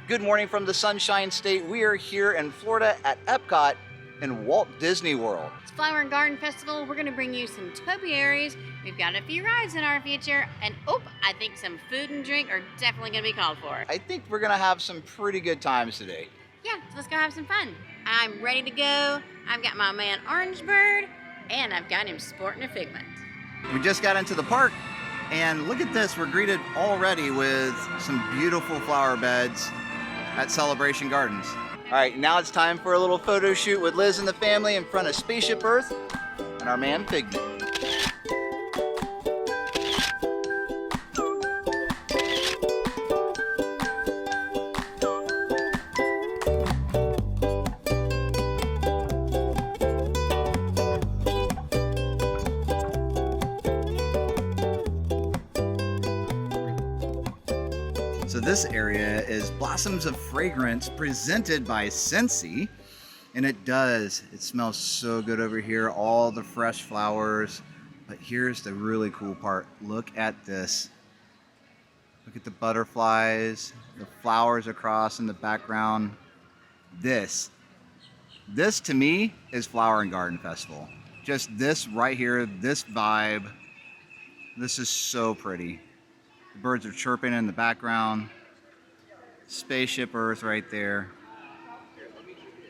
Good morning from the Sunshine State. We are here in Florida at EPCOT in Walt Disney World. It's Flower and Garden Festival. We're going to bring you some topiaries. We've got a few rides in our future, and I think some food and drink are definitely going to be called for. I think we're gonna have some pretty good times today. Yeah, so let's go have some fun. I'm ready to go. I've got my man Orange Bird, and I've got him sporting a figment. We just got into the park, and look at this. We're greeted already with some beautiful flower beds at Celebration Gardens. All right, now it's time for a little photo shoot with Liz and the family in front of Spaceship Earth and our man Figment. So this area is Blossoms of Fragrance presented by Scentsy. And it smells so good over here, all the fresh flowers. But here's the really cool part. Look at this. Look at the butterflies, the flowers across in the background. This to me is Flower and Garden Festival. Just this right here, this vibe. This is so pretty. The birds are chirping in the background. Spaceship Earth right there.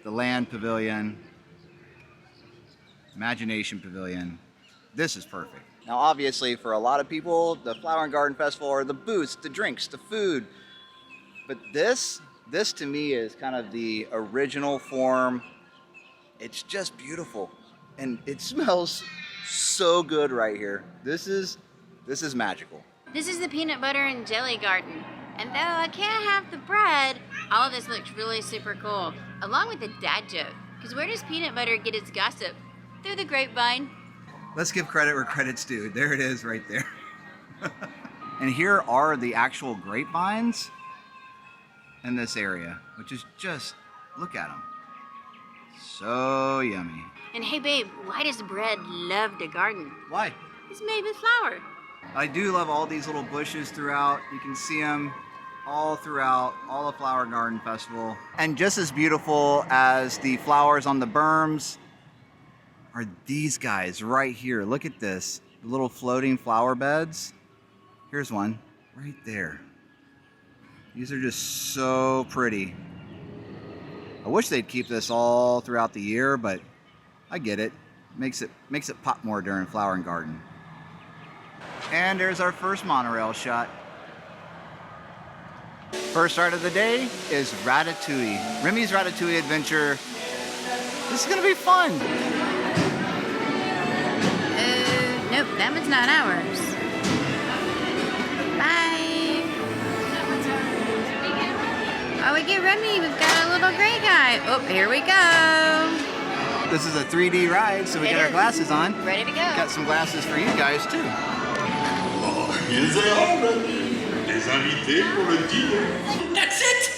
The Land Pavilion. Imagination Pavilion. This is perfect. Now obviously for a lot of people, the Flower and Garden Festival are the booths, the drinks, the food. But this to me is kind of the original form. It's just beautiful. And it smells so good right here. This is magical. This is the peanut butter and jelly garden. And though I can't have the bread, all of this looks really super cool. Along with the dad joke. Because where does peanut butter get its gossip? Through the grapevine. Let's give credit where credit's due. There it is right there. And here are the actual grapevines in this area, which is just, look at them. So yummy. And hey babe, why does bread love the garden? Why? It's made with flour. I do love all these little bushes throughout. You can see them all throughout, all the Flower Garden Festival. And just as beautiful as the flowers on the berms are these guys right here. Look at this, the little floating flower beds. Here's one right there. These are just so pretty. I wish they'd keep this all throughout the year, but I get it. Makes it pop more during Flower and Garden. And there's our first monorail shot. First start of the day is Ratatouille. Remy's Ratatouille Adventure. This is gonna be fun. Nope, that one's not ours. Bye. Oh, we get Remy, we've got a little gray guy. Oh, here we go. This is a 3D ride, so we got our glasses on. Ready to go. Got some glasses for you guys too. Les invités pour le dîner. That's it!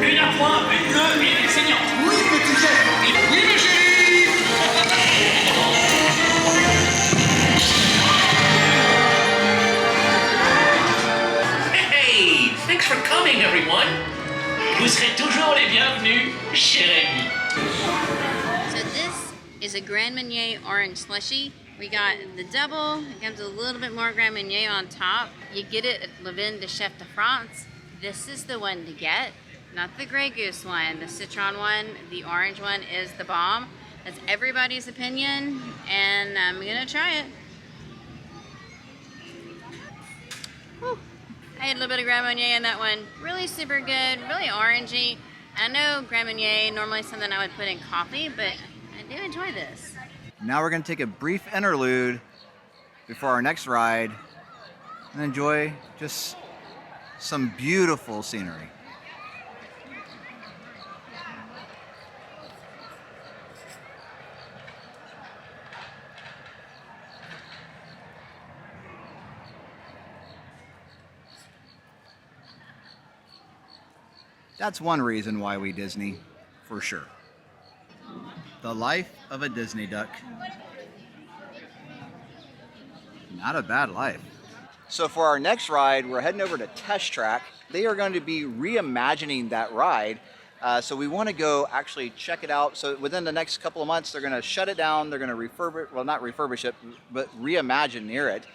Une à point, une bleue et une saignante. Oui, petit chef. Oui, ma chérie. Hey, thanks for coming, everyone. Vous serez toujours les bienvenus chez Rémi. So this is a Grand Marnier orange slushy. We got the double. It comes with a little bit more Grand Marnier on top. You get it at Le Vin de Chef de France. This is the one to get, not the Grey Goose one. The citron one, the orange one is the bomb. That's everybody's opinion, and I'm gonna try it. Whew. I had a little bit of Grand Marnier in that one. Really super good, really orangey. I know Grand Marnier, normally something I would put in coffee, but I do enjoy this. Now we're gonna take a brief interlude before our next ride and enjoy just some beautiful scenery. That's one reason why we Disney, for sure. The life of a Disney duck. Not a bad life. So for our next ride, we're heading over to Test Track. They are going to be reimagining that ride. So we want to go actually check it out. So within the next couple of months, they're going to shut it down. They're going to refurbish, well, not refurbish it, but reimagine near it.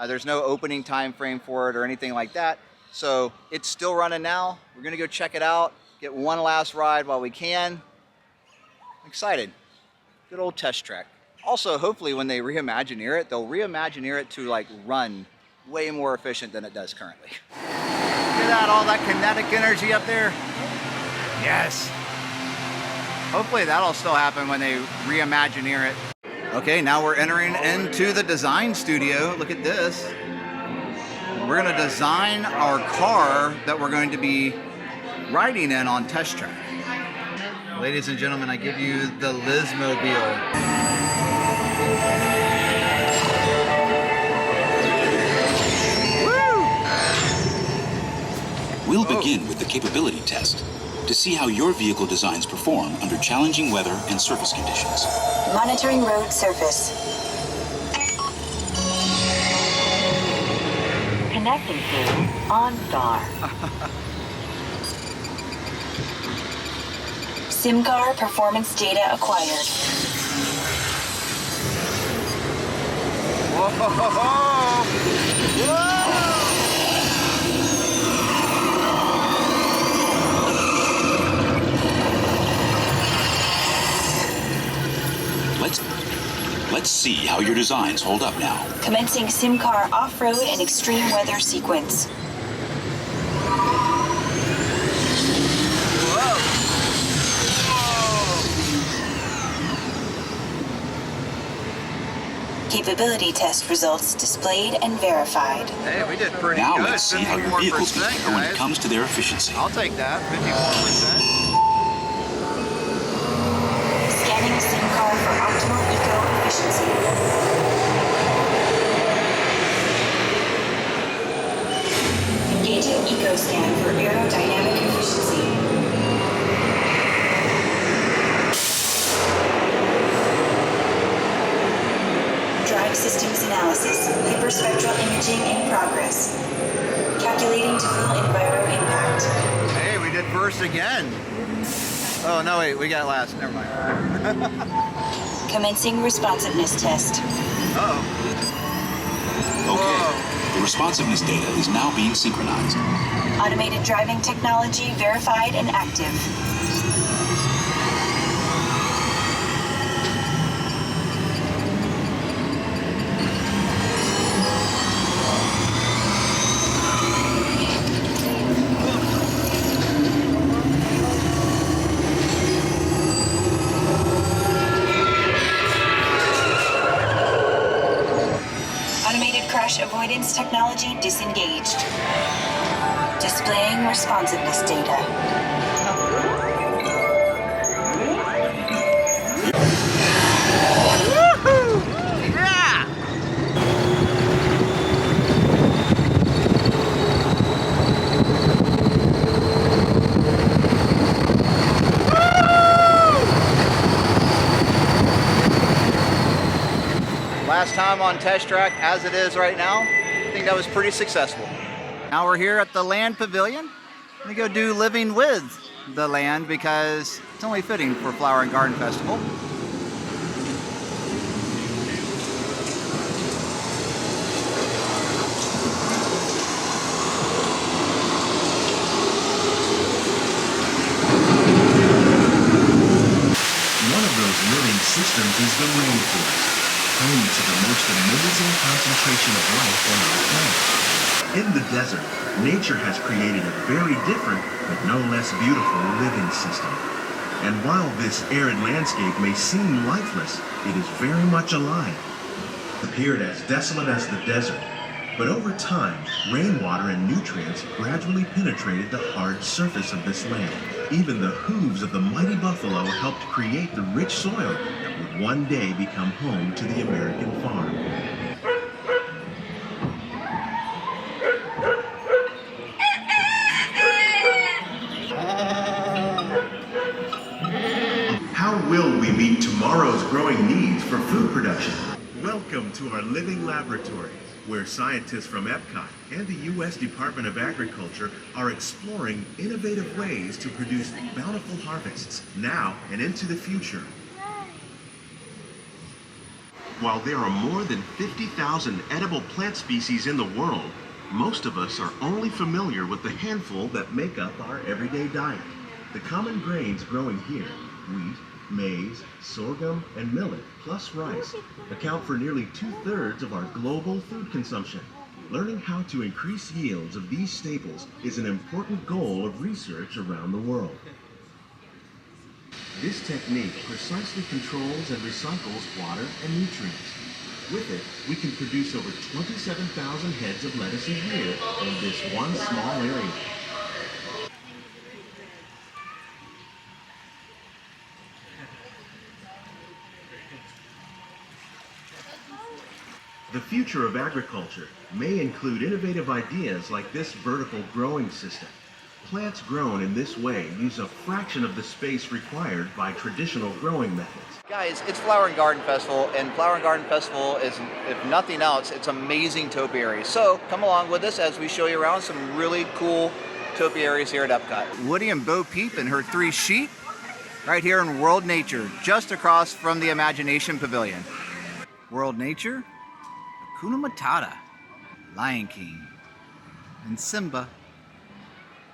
There's no opening time frame for it or anything like that. So it's still running now. We're going to go check it out, get one last ride while we can. I'm excited. Good old Test Track. Also, hopefully when they reimagineer it, they'll reimagineer it to like run way more efficient than it does currently. Look at that, all that kinetic energy up there. Yes. Hopefully that'll still happen when they reimagineer it. Okay, now we're entering into the design studio. Look at this. We're gonna design our car that we're going to be riding in on Test Track. Ladies and gentlemen, I give you the Lizmobile. We'll begin with the capability test to see how your vehicle designs perform under challenging weather and surface conditions. Monitoring road surface. Connecting to OnStar. SIMCAR performance data acquired. Whoa! Whoa! Let's see how your designs hold up now. Commencing SIMCAR off-road and extreme weather sequence. Capability test results displayed and verified. Hey, we did pretty now good. Let's see how your vehicles 54%, compare when it guys. comes to their efficiency. I'll take that, 54%. Scanning SIMCAR for optimal eco-efficiency. Engaging EcoScan for aerodynamic efficiency. Drive systems analysis. Hyperspectral imaging in progress. Calculating to full enviro impact. Hey, we did first again. Oh, no, wait, we got last. Never mind. Commencing responsiveness test. Uh-oh. Okay, the responsiveness data is now being synchronized. Automated driving technology verified and active. Crash avoidance technology disengaged. Displaying responsiveness data. Woohoo! Yeah! Last time on Test Track, as it is right now, I think that was pretty successful. Now we're here at the Land Pavilion. I'm gonna go do Living with the Land because it's only fitting for Flower and Garden Festival. One of those living systems is the rainforest, home to the most amazing concentration of life on our planet. In the desert, nature has created a very different, but no less beautiful living system. And while this arid landscape may seem lifeless, it is very much alive. It appeared as desolate as the desert, but over time, rainwater and nutrients gradually penetrated the hard surface of this land. Even the hooves of the mighty buffalo helped create the rich soil that would one day become home to the American farm. to our living laboratory, where scientists from EPCOT and the U.S. Department of Agriculture are exploring innovative ways to produce bountiful harvests now and into the future. While there are more than 50,000 edible plant species in the world, most of us are only familiar with the handful that make up our everyday diet. The common grains growing here, wheat, maize, sorghum, and millet, plus rice, account for nearly 2/3 of our global food consumption. Learning how to increase yields of these staples is an important goal of research around the world. This technique precisely controls and recycles water and nutrients. With it, we can produce over 27,000 heads of lettuce a year in this one small area. The future of agriculture may include innovative ideas like this vertical growing system. Plants grown in this way use a fraction of the space required by traditional growing methods. Guys, it's Flower and Garden Festival, and Flower and Garden Festival is, if nothing else, it's amazing topiaries. So come along with us as we show you around some really cool topiaries here at EPCOT. Woody and Bo Peep and her 3 sheep right here in World Nature, just across from the Imagination Pavilion. World Nature, Hakuna Matata, Lion King, and Simba,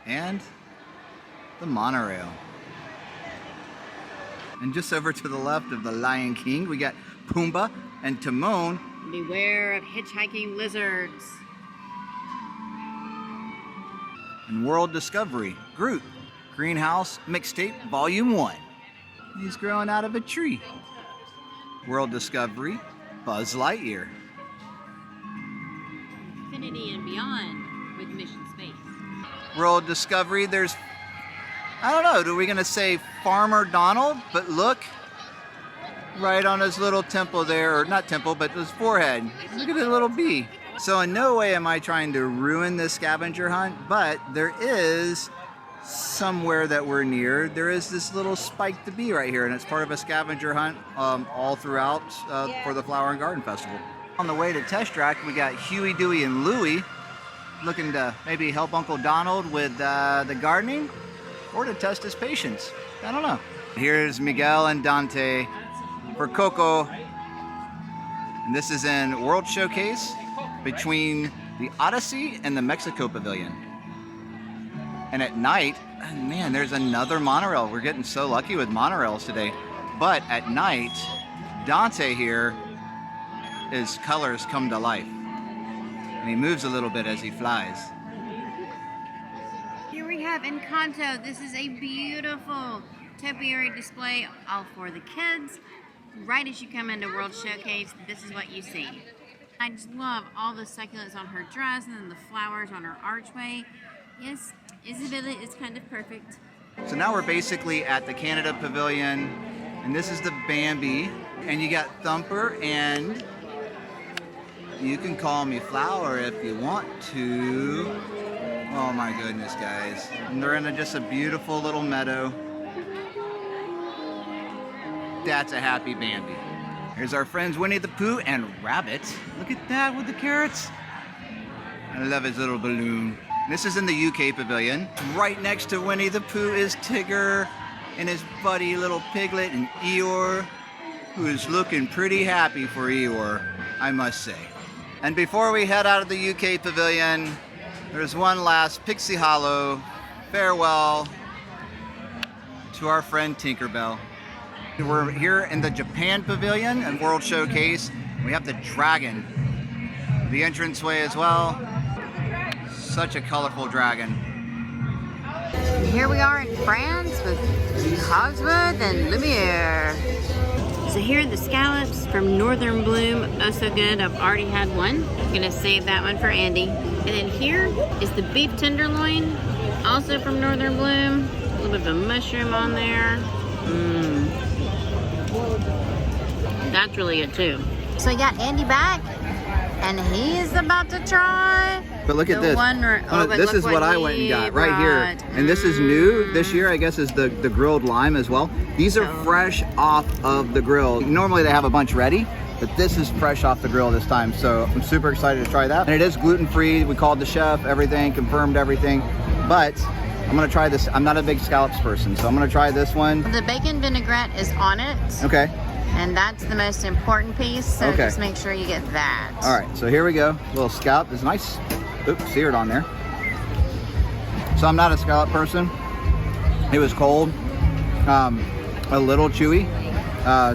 and the monorail. And just over to the left of the Lion King, we got Pumbaa and Timon. Beware of hitchhiking lizards. And World Discovery, Groot, Greenhouse Mixtape Volume 1. He's growing out of a tree. World Discovery, Buzz Lightyear. Infinity and beyond with Mission Space. World Discovery, there's, I don't know, are we gonna say Farmer Donald? But look, right on his little temple there, or not temple, but his forehead. Look at the little bee. So in no way am I trying to ruin this scavenger hunt, but there is somewhere that we're near, there is this little spiked bee right here, and it's part of a scavenger hunt all throughout for the Flower and Garden Festival. On the way to Test Track, we got Huey, Dewey, and Louie looking to maybe help Uncle Donald with the gardening or to test his patience. I don't know. Here's Miguel and Dante for Coco. And this is in World Showcase between the Odyssey and the Mexico Pavilion. And at night, man, there's another monorail. We're getting so lucky with monorails today. But at night, Dante here, his colors come to life. And he moves a little bit as he flies. Here we have Encanto. This is a beautiful topiary display all for the kids. Right as you come into World Showcase, this is what you see. I just love all the succulents on her dress and then the flowers on her archway. Yes, Isabella is kind of perfect. So now we're basically at the Canada Pavilion, and this is the Bambi, and you got Thumper, and you can call me Flower if you want to. Oh my goodness, guys. And they're in just a beautiful little meadow. That's a happy Bambi. Here's our friends Winnie the Pooh and Rabbit. Look at that with the carrots. I love his little balloon. This is in the UK Pavilion. Right next to Winnie the Pooh is Tigger and his buddy little piglet, and Eeyore, who is looking pretty happy for Eeyore, I must say. And before we head out of the UK Pavilion, there's one last Pixie Hollow farewell to our friend Tinkerbell. We're here in the Japan Pavilion and World Showcase. We have the dragon, the entranceway as well. Such a colorful dragon. Here we are in France with Cosworth and Lumiere. So here are the scallops from Northern Bloom. Oh, so good. I've already had one. I'm gonna save that one for Andy. And then here is the beef tenderloin, also from Northern Bloom. A little bit of a mushroom on there. That's really good too. So we got Andy back, and he is about to try. But look at this. This is what I went and got right here. And this is new this year, I guess, is the grilled lime as well. These are fresh off of the grill. Normally they have a bunch ready, but this is fresh off the grill this time, so I'm super excited to try that. And it is gluten-free. We called the chef, everything, confirmed everything, but I'm gonna try this. I'm not a big scallops person, so I'm gonna try this one. The bacon vinaigrette is on it. Okay. And that's the most important piece, so Okay. just make sure you get that. All right, so here we go. Little scallop. There's nice, oops, seared on there. So I'm not a scallop person. It was cold, a little chewy,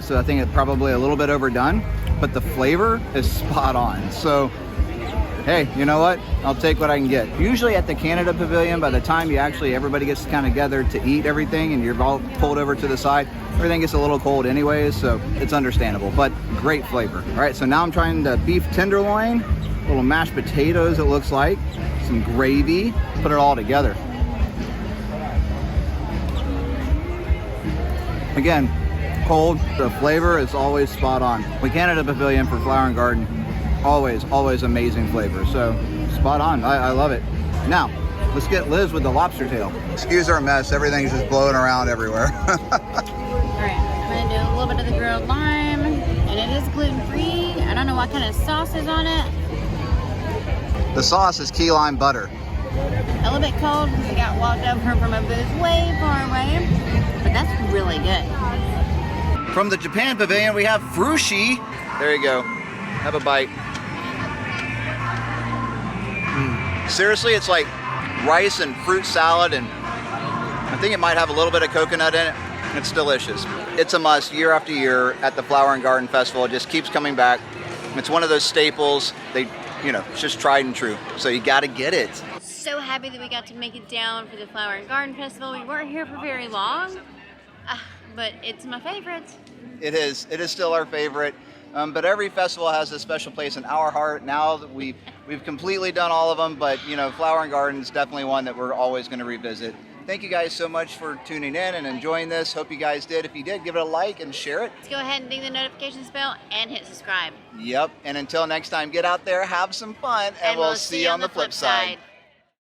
so I think it's probably a little bit overdone, but the flavor is spot on. So, hey, you know what? I'll take what I can get. Usually at the Canada Pavilion, by the time everybody gets kind of gathered to eat everything and you're all pulled over to the side, everything gets a little cold anyways, so it's understandable, but great flavor. All right, so now I'm trying the beef tenderloin, little mashed potatoes it looks like, some gravy, put it all together. Again, cold, the flavor is always spot on. The Canada Pavilion for Flower and Garden, always amazing flavor. So spot on, I love it. Now, let's get Liz with the lobster tail. Excuse our mess, everything's just blowing around everywhere. All right, I'm gonna do a little bit of the grilled lime, and it is gluten-free. I don't know what kind of sauce is on it. The sauce is key lime butter. A little bit cold because we got walked over from a booth way far away, but that's really good. From the Japan Pavilion, we have frushi. There you go. Have a bite. Seriously, it's like rice and fruit salad, and I think it might have a little bit of coconut in it. It's delicious. It's a must year after year at the Flower and Garden Festival. It just keeps coming back. It's one of those staples. It's just tried and true. So you got to get it. So happy that we got to make it down for the Flower and Garden Festival. We weren't here for very long, but it's my favorite. It is still our favorite. But every festival has a special place in our heart. Now that we've completely done all of them, but Flower and Garden is definitely one that we're always going to revisit. Thank you guys so much for tuning in and enjoying this. Hope you guys did. If you did, give it a like and share it. Let's go ahead and ding the notifications bell and hit subscribe. Yep. And until next time, get out there, have some fun, and we'll see you on the flip side.